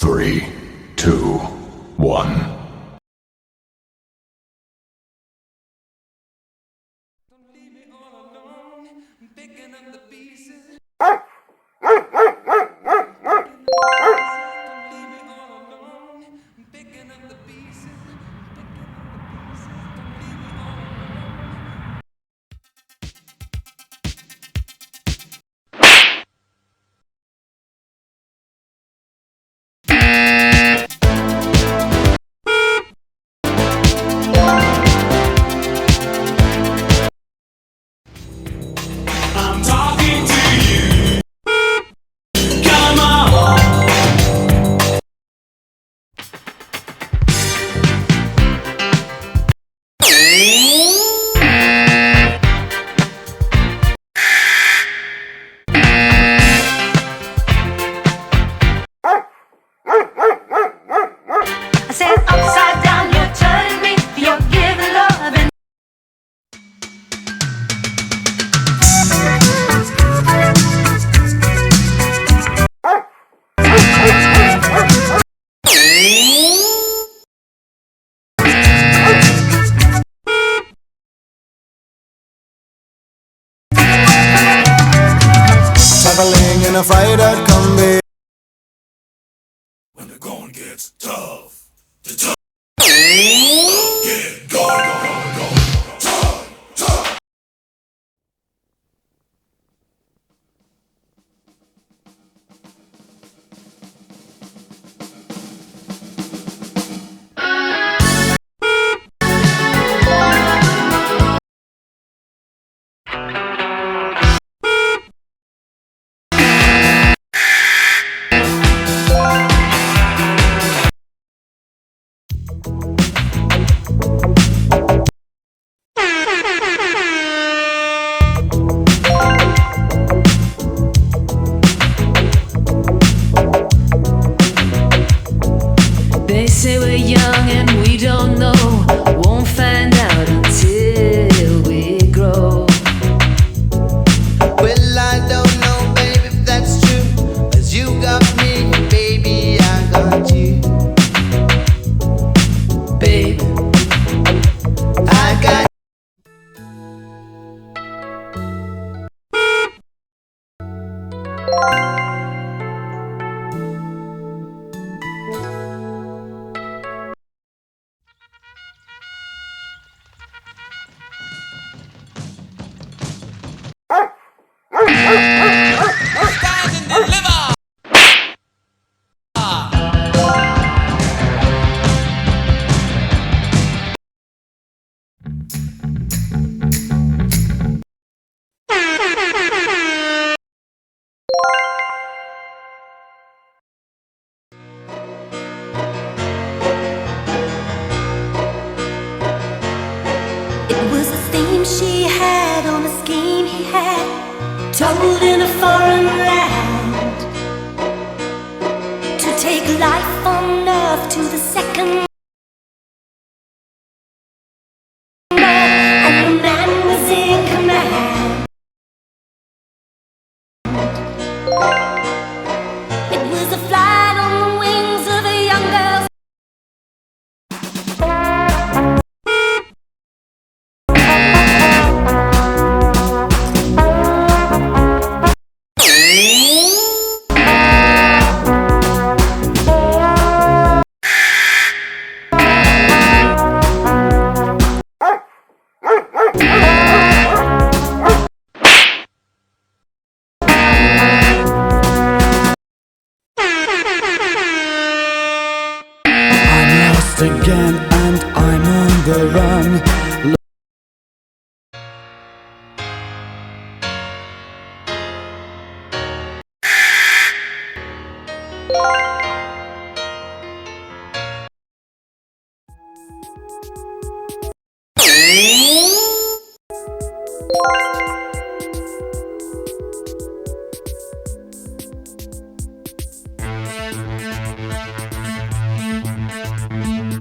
3, 2, 1. Traveling in a fight that can be. When the going gets tough, the tough get going. Tough. They say we're young and we don't know. Won't find out until we grow. Well, I don't know, baby, if that's true. 'Cause you got me, baby, I got you. Babe, I got It was a theme she had on a scheme he had, told in a foreign land, to take life on earth to the second. And the man was in command. It was a flight on the wings of a young girl's. Again, and I'm on the run.